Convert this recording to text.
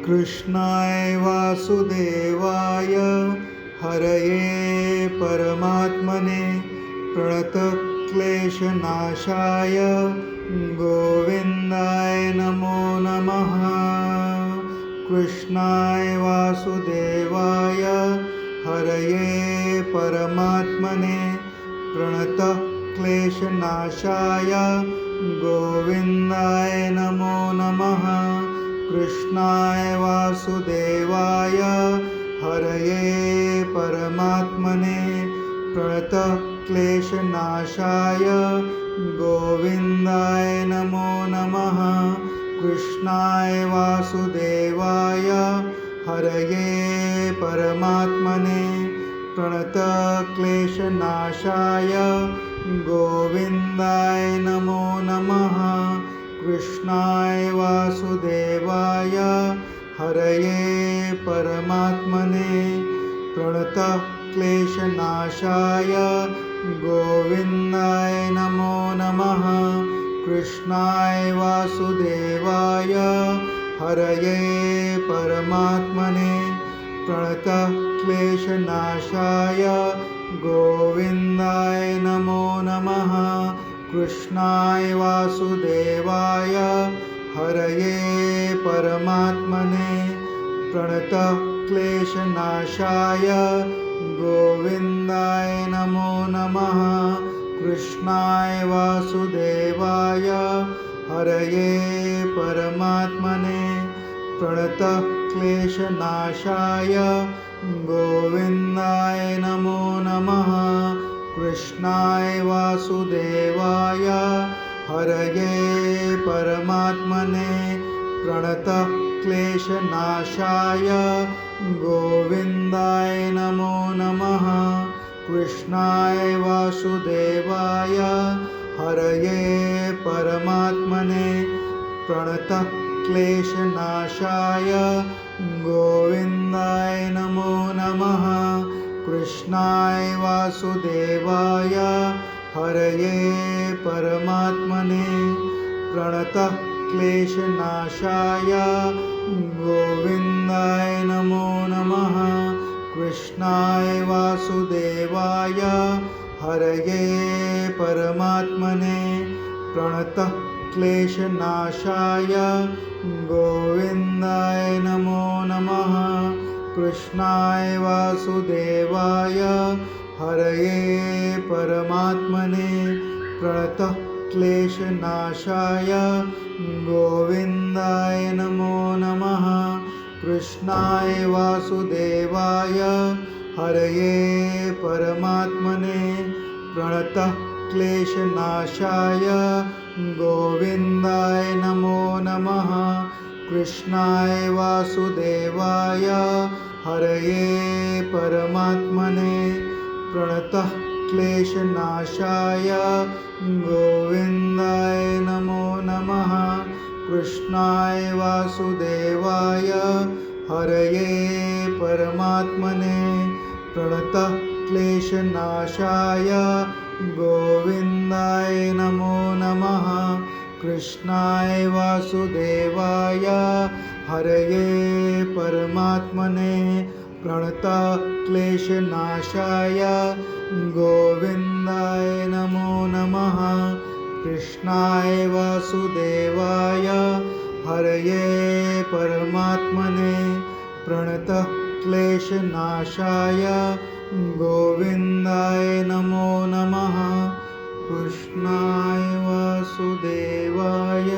कृष्णाय वासुदेवाय हरये परमात्मने प्रणतक्लेशनाशाय गोविन्दाय नमो नमः। कृष्णाय वासुदेवाय हरये परमात्मने प्रणतक्लेशनाशाय गोविन्दाय नमो नमः। कृष्णाय वासुदेवाय हरये परमात्मने प्रणतक्लेशनाशाय गोविन्दाय नमो नमः। कृष्णाय वासुदेवाय हरये परमात्मने प्रणतक्लेशनाशाय गोविन्दाय नमो नमः। कृष्णाय वासुदेवाय हरये परमात्मने प्रणतक्लेशनाशाय गोविन्दाय नमो नमः। कृष्णाय वासुदेवाय हरये परमात्मने प्रणतक्लेशनाशाय गोविन्दाय नमो नमः। कृष्णाय वासुदेवाय हरये परमात्मने प्रणतक्लेशनाशाय गोविन्दाय नमो नमः। कृष्णाय वासुदेवाय हरये परमात्मने प्रणतक्लेशनाशाय गोविन्दाय नमो नमः। कृष्णाय वासुदेवाय हरये परमात्मने प्रणतक्लेशनाशाय गोविन्दाय नमो नमः। कृष्णाय वासुदेवाय हरये परमात्मने प्रणतक्लेशनाशाय गोविन्दाय नमो नमः। कृष्णाय वासुदेवाय हरये परमात्मने प्रणतक्लेशनाशाय गोविन्दाय नमो नमः। कृष्णाय वासुदेवाय हरये परमात्मने प्रणतक्लेशनाशाय गोविन्दाय नमो नमः। कृष्णाय वासुदेवाय हरये परमात्मने प्रणतक्लेशनाशाय गोविन्दाय नमो नमः। कृष्णाय वासुदेवाय हरये परमात्मने प्रणतक्लेशनाशाय गोविन्दाय नमो नमः। कृष्णाय वासुदेवाय हरये परमात्मने प्रणतक्लेशनाशाय गोविन्दाय नमो नमः। कृष्णाय वासुदेवाय हरये परमात्मने प्रणतक्लेशनाशाय गोविन्दाय नमो नमः। कृष्णाय वासुदेवाय हरये परमात्मने प्रणतक्लेशनाशाय गोविन्दाय नमो नमः। कृष्णाय वासुदेवाय हरये परमात्मने प्रणतक्लेशनाशाय गोविन्दाय नमो नमः। कृष्णाय वासुदेवाय